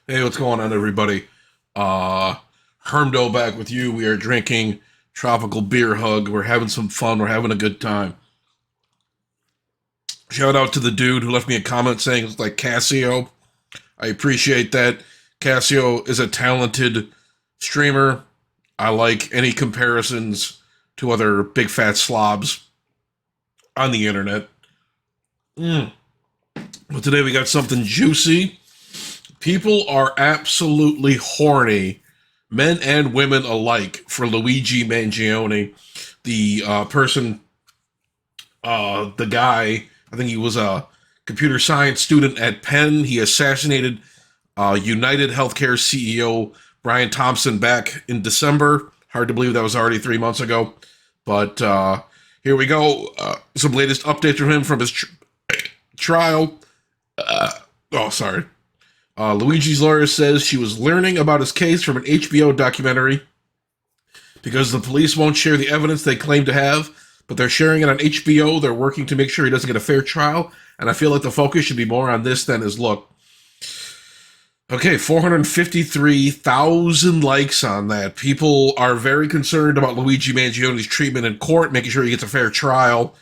Hey, what's going on, everybody? Uh, Hermdo back with you. We are drinking tropical beer hug. We're having some fun. We're having a good time. Shout out to the dude who left me a comment saying it's like Casio. I appreciate that. Casio is a talented streamer. I like any comparisons to other big fat slobs on the internet. Mm. But today we got something juicy. People are absolutely horny, men and women alike, for Luigi Mangione, the the guy. I think he was a computer science student at Penn. He assassinated United Healthcare CEO Brian Thompson back in December. Hard to believe that was already 3 months ago, but here we go. Some latest updates from him from his trial. Sorry. Luigi's lawyer says she was learning about his case from an HBO documentary because the police won't share the evidence they claim to have, but they're sharing it on HBO. They're working to make sure he doesn't get a fair trial, and I feel like the focus should be more on this than his look. Okay, 453,000 likes on that. People are very concerned about Luigi Mangione's treatment in court, making sure he gets a fair trial,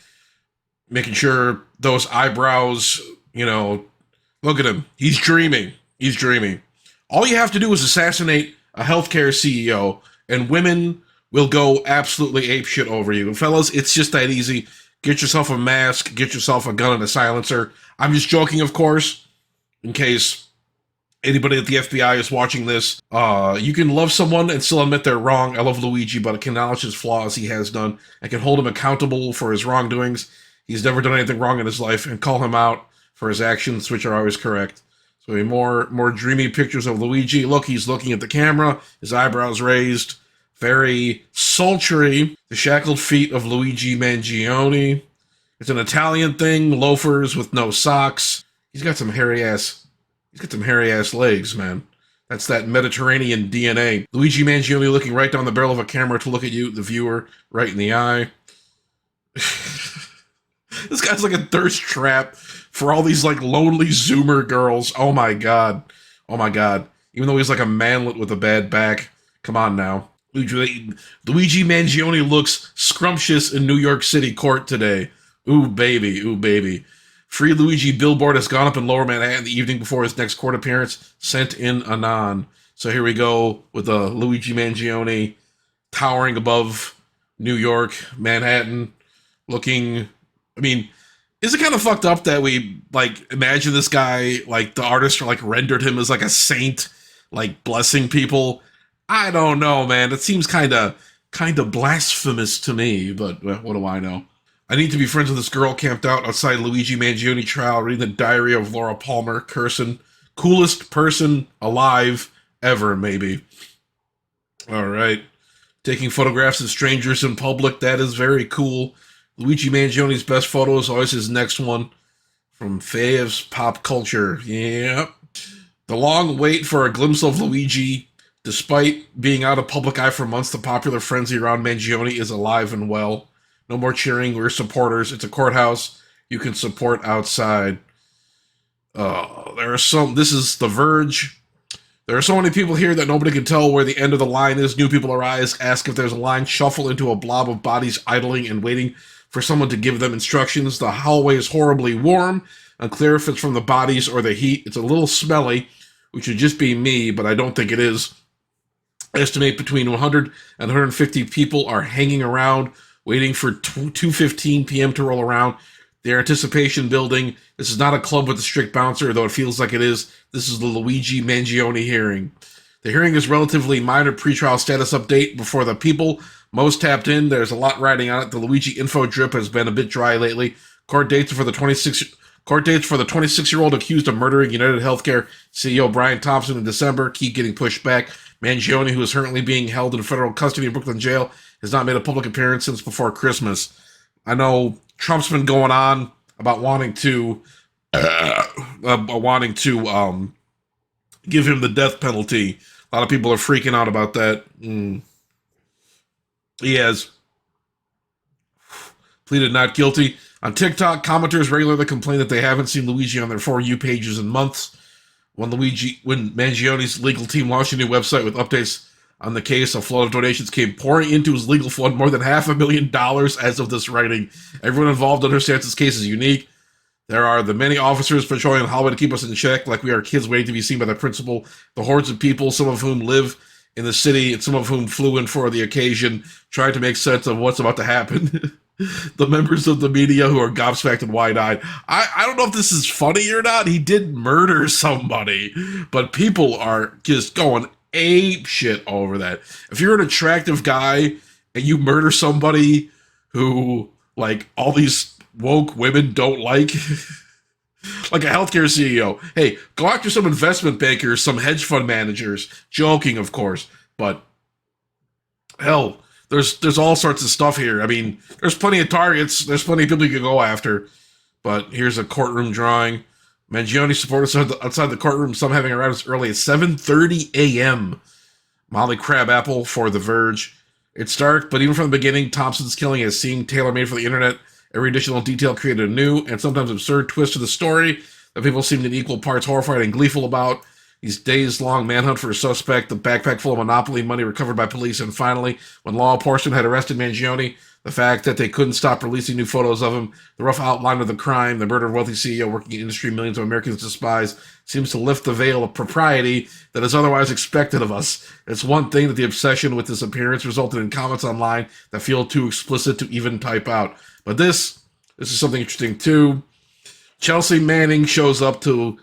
making sure those eyebrows, look at him. He's dreaming. He's dreaming. All you have to do is assassinate a healthcare CEO, and women will go absolutely apeshit over you. And fellas, it's just that easy. Get yourself a mask, get yourself a gun and a silencer. I'm just joking, of course, in case anybody at the FBI is watching this. You can love someone and still admit they're wrong. I love Luigi, but I can acknowledge his flaws he has done. I can hold him accountable for his wrongdoings. He's never done anything wrong in his life, and call him out for his actions, which are always correct. So more dreamy pictures of Luigi. Look, he's looking at the camera, his eyebrows raised, very sultry. The shackled feet of Luigi Mangione. It's an Italian thing, loafers with no socks. He's got some hairy ass legs, man. That's that Mediterranean DNA. Luigi Mangione looking right down the barrel of a camera to look at you, the viewer, right in the eye. This guy's like a thirst trap for all these like lonely Zoomer girls. Oh my god. Oh my god. Even though he's like a manlet with a bad back. Come on now. Luigi Mangione looks scrumptious in New York City court today. Ooh baby, ooh baby. Free Luigi billboard has gone up in Lower Manhattan the evening before his next court appearance. Sent in anon. So here we go with Luigi Mangione towering above New York, Manhattan, looking... I mean, is it kind of fucked up that we, like, imagine this guy, like, the artist, like, rendered him as, like, a saint, like, blessing people? I don't know, man. It seems kind of blasphemous to me, but what do I know? I need to be friends with this girl camped out outside Luigi Mangione trial, reading the diary of Laura Palmer, cursing. Coolest person alive ever, maybe. All right. Taking photographs of strangers in public, that is very cool. Luigi Mangione's best photo is always his next one from Fave's Pop Culture. Yep. The long wait for a glimpse of Luigi, despite being out of public eye for months, the popular frenzy around Mangione is alive and well. No more cheering, we're supporters. It's a courthouse. You can support outside. This is The Verge. There are so many people here that nobody can tell where the end of the line is. New people arise, ask if there's a line, shuffle into a blob of bodies idling and waiting for someone to give them instructions. The hallway is horribly warm, unclear if it's from the bodies or the heat. It's a little smelly, which would just be me, but I don't think it is. I estimate between 100 and 150 people are hanging around, waiting for 2:15 p.m. to roll around. Their anticipation building. This is not a club with a strict bouncer, though it feels like it is. This is the Luigi Mangione hearing. The hearing is relatively minor pretrial status update before the people most tapped in. There's a lot riding on it. The Luigi info drip has been a bit dry lately. Court dates for the 26-year-old accused of murdering United Healthcare CEO Brian Thompson in December keep getting pushed back. Mangione, who is currently being held in federal custody in Brooklyn jail, has not made a public appearance since before Christmas. I know Trump's been going on about wanting to give him the death penalty. A lot of people are freaking out about that. He has pleaded not guilty. On TikTok, commenters regularly complain that they haven't seen Luigi on their For You pages in months. when Mangione's legal team launched a new website with updates on the case, a flood of donations came pouring into his legal fund, more than $500,000 as of this writing. Everyone involved understands this case is unique. There are the many officers patrolling the hallway to keep us in check, like we are kids waiting to be seen by the principal. The hordes of people, some of whom live in the city and some of whom flew in for the occasion, trying to make sense of what's about to happen. The members of the media who are gobsmacked and wide-eyed. I don't know if this is funny or not. He did murder somebody, but people are just going ape shit over that. If you're an attractive guy and you murder somebody who, like, all these woke women don't like, like a healthcare CEO, hey, go after some investment bankers, some hedge fund managers. Joking, of course, but hell, there's all sorts of stuff here. I mean, there's plenty of targets. There's plenty of people you can go after. But here's a courtroom drawing. Mangione supporters outside the courtroom, some having arrived as early as 7:30 a.m. Molly Crabapple for The Verge. It's dark, but even from the beginning, Thompson's killing has seemed tailor-made for the internet. Every additional detail created a new and sometimes absurd twist to the story that people seemed in equal parts horrified and gleeful about. These days-long manhunt for a suspect, the backpack full of Monopoly money recovered by police, and finally, when law enforcement had arrested Mangione, the fact that they couldn't stop releasing new photos of him, the rough outline of the crime, the murder of a wealthy CEO working in industry millions of Americans despise, seems to lift the veil of propriety that is otherwise expected of us. It's one thing that the obsession with this appearance resulted in comments online that feel too explicit to even type out. But this is something interesting too. Chelsea Manning shows up to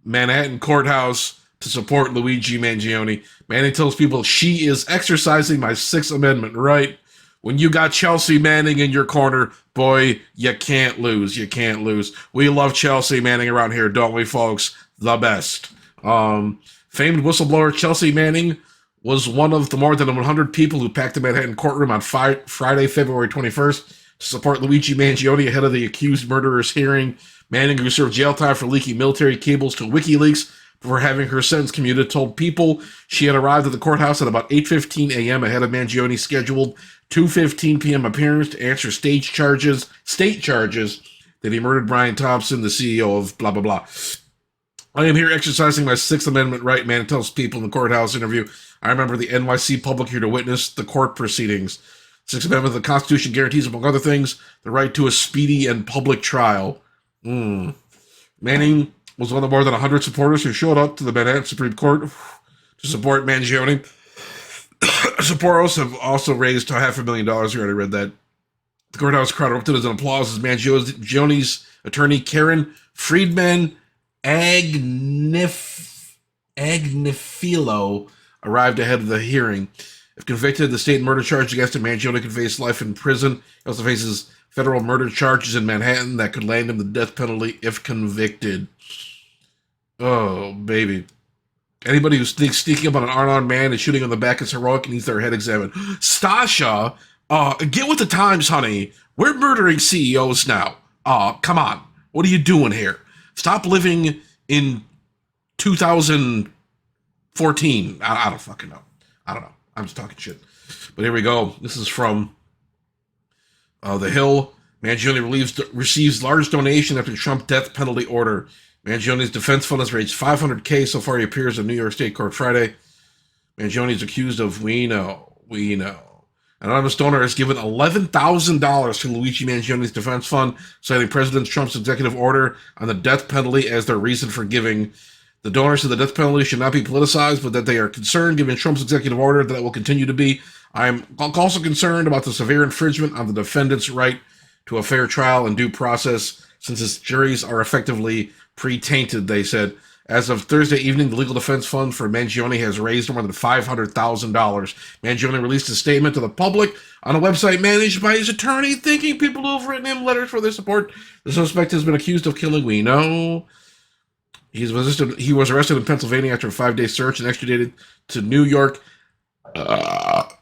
Manhattan Courthouse to support Luigi Mangione. Manning tells people she is exercising my Sixth Amendment right. When you got Chelsea Manning in your corner, boy, you can't lose. You can't lose. We love Chelsea Manning around here, don't we, folks? The best. Famed whistleblower Chelsea Manning was one of the more than 100 people who packed the Manhattan courtroom on Friday, February 21st to support Luigi Mangione ahead of the accused murderer's hearing. Manning, who served jail time for leaking military cables to WikiLeaks before having her sentence commuted, told People she had arrived at the courthouse at about 8:15 a.m. ahead of Mangione's scheduled 2:15 p.m. appearance to answer state charges that he murdered Brian Thompson, the CEO of blah, blah, blah. I am here exercising my Sixth Amendment right, Manning tells People in the courthouse interview. I remember the NYC public here to witness the court proceedings. Sixth Amendment of the Constitution guarantees, among other things, the right to a speedy and public trial. Manning was one of more than 100 supporters who showed up to the Manhattan Supreme Court to support Mangione. Supporters have also raised $500,000. We already read that. The courthouse crowd erupted as an applause as Mangione's attorney, Karen Friedman Agnifilo, arrived ahead of the hearing. If convicted, the state murder charge against him, Mangione could face life in prison. He also faces federal murder charges in Manhattan that could land him the death penalty if convicted. Oh, baby. Anybody who's sneaking up on an unarmed man and shooting on the back is heroic and needs their head examined. Stasha, get with the times, honey. We're murdering CEOs now. Come on. What are you doing here? Stop living in 2014. I don't fucking know. I don't know. I'm just talking shit. But here we go. This is from The Hill. Mangione receives large donation after Trump death penalty order. Mangione's defense fund has raised $500K so far. He appears in New York State Court Friday. Mangione is accused of we know. An anonymous donor has given $11,000 to Luigi Mangione's defense fund, citing President Trump's executive order on the death penalty as their reason for giving. The donor said the death penalty should not be politicized, but that they are concerned, given Trump's executive order, that it will continue to be. I am also concerned about the severe infringement on the defendant's right to a fair trial and due process, since his juries are effectively pre-tainted, they said. As of Thursday evening, the legal defense fund for Mangione has raised more than $500,000. Mangione released a statement to the public on a website managed by his attorney, thanking people who have written him letters for their support. The suspect has been accused of killing we know. He was arrested in Pennsylvania after a 5-day search and extradited to New York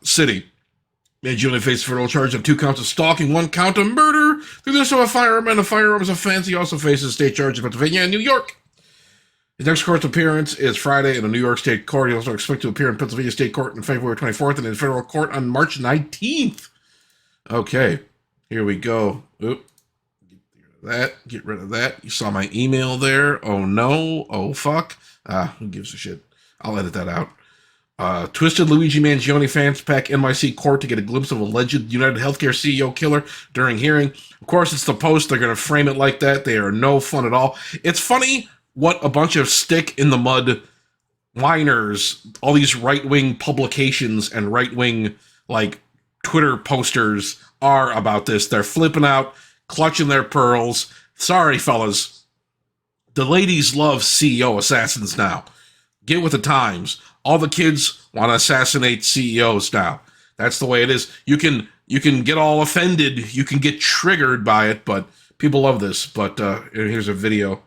City. Mangione faced federal charge of 2 counts of stalking, 1 count of murder through the use of a firearm and a firearms offense. He also faces state charge in Pennsylvania and New York. His next court appearance is Friday in a New York State court. He also expects to appear in Pennsylvania State Court on February 24th and in federal court on March 19th. Okay, here we go. Oop. That. Get rid of that. You saw my email there. Oh no. Oh fuck. Who gives a shit? I'll edit that out. Twisted Luigi Mangione fans pack NYC court to get a glimpse of alleged United Healthcare CEO killer during hearing. Of course, it's the Post. They're going to frame it like that. They are no fun at all. It's funny what a bunch of stick in the mud whiners, all these right-wing publications and right-wing, like, Twitter posters are about this. They're flipping out, clutching their pearls. Sorry, fellas. The ladies love CEO assassins now. Get with the times. All the kids want to assassinate CEOs now. That's the way it is. You can get all offended. You can get triggered by it, but people love this. But here's a video.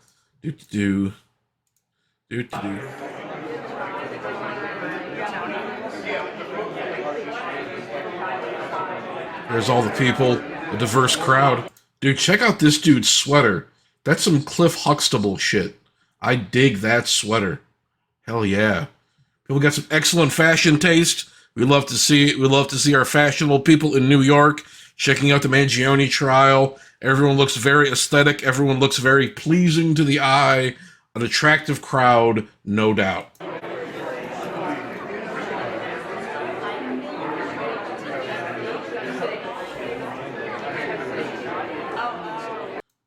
There's all the people, a diverse crowd. Dude, check out this dude's sweater. That's some Cliff Huxtable shit. I dig that sweater. Hell yeah. People got some excellent fashion taste. We love to see it. We love to see our fashionable people in New York checking out the Mangione trial. Everyone looks very aesthetic. Everyone looks very pleasing to the eye. An attractive crowd, no doubt.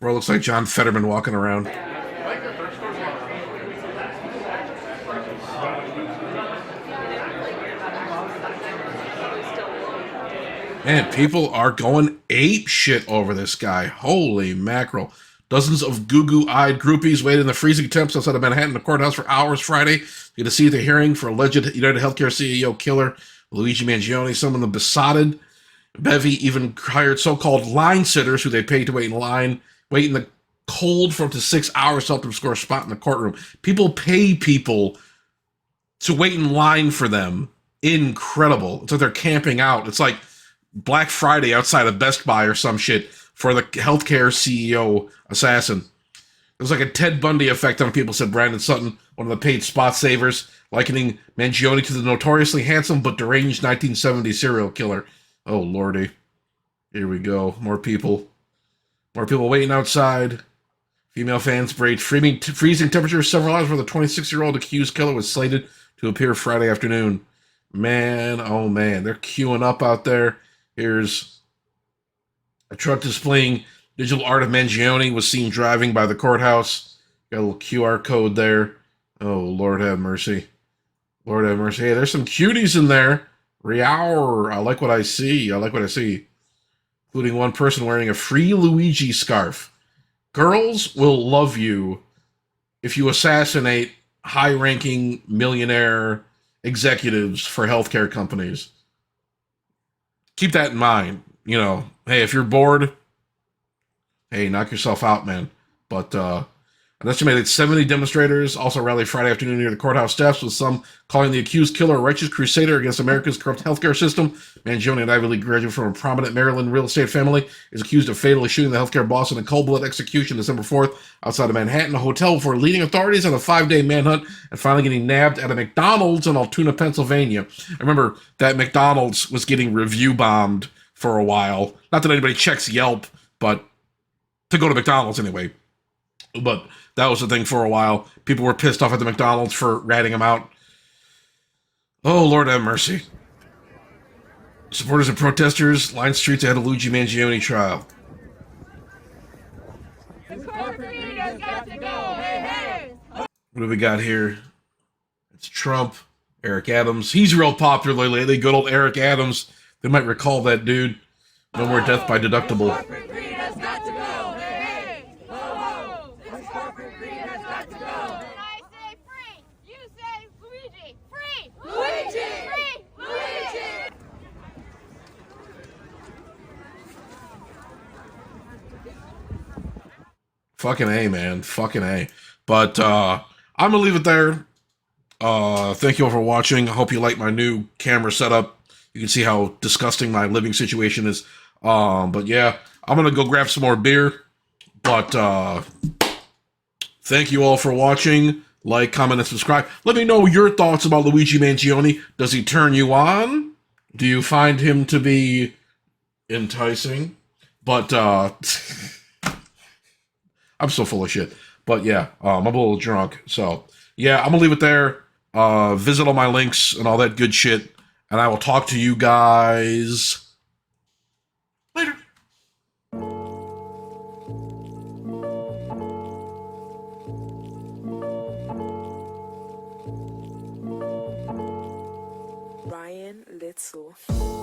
Bro, looks like John Fetterman walking around. Man, people are going ape shit over this guy. Holy mackerel. Dozens of goo-goo-eyed groupies waited in the freezing temps outside of Manhattan, the courthouse for hours Friday to see the hearing for alleged United Healthcare CEO killer Luigi Mangione. Some of them besotted. Bevy even hired so-called line sitters who they paid to wait in the cold for up to 6 hours to help them score a spot in the courtroom. People pay people to wait in line for them. Incredible. It's like they're camping out. It's like Black Friday outside of Best Buy or some shit for the healthcare CEO assassin. There's like a Ted Bundy effect on people, said Brandon Sutton, one of the paid spot savers, likening Mangione to the notoriously handsome but deranged 1970s serial killer. Oh, lordy. Here we go. More people. More people waiting outside. Female fans braved freezing temperatures several hours where the 26-year-old accused killer was slated to appear Friday afternoon. Man, oh man, they're queuing up out there. Here's a truck displaying digital art of Mangione was seen driving by the courthouse. Got a little QR code there. Oh, Lord have mercy. Lord have mercy. Hey, there's some cuties in there. Riaur. I like what I see. I like what I see. Including one person wearing a free Luigi scarf. Girls will love you if you assassinate high-ranking millionaire executives for healthcare companies. Keep that in mind. You know, hey, if you're bored, hey, knock yourself out, man. But an estimated 70 demonstrators also rallied Friday afternoon near the courthouse steps, with some calling the accused killer a righteous crusader against America's corrupt healthcare system. Mangione, an Ivy League graduate from a prominent Maryland real estate family, is accused of fatally shooting the healthcare boss in a cold-blooded execution December 4th outside of Manhattan, a hotel, before leading authorities on a 5-day manhunt and finally getting nabbed at a McDonald's in Altoona, Pennsylvania. I remember that McDonald's was getting review bombed for a while. Not that anybody checks Yelp, but to go to McDonald's anyway. But that was the thing for a while. People were pissed off at the McDonald's for ratting them out. Oh, Lord have mercy. Supporters and protesters lined streets ahead of Luigi Mangione trial. What do we got here? It's Trump, Eric Adams. He's real popular lately. Good old Eric Adams. They might recall that dude. No more death by deductible. Fucking A, man. Fucking A. But I'm going to leave it there. Thank you all for watching. I hope you like my new camera setup. You can see how disgusting my living situation is. But yeah, I'm going to go grab some more beer. But thank you all for watching. Like, comment, and subscribe. Let me know your thoughts about Luigi Mangione. Does he turn you on? Do you find him to be enticing? But I'm so full of shit. But yeah, I'm a little drunk. So yeah, I'm gonna leave it there. Visit all my links and all that good shit, and I will talk to you guys later. Ryan Little.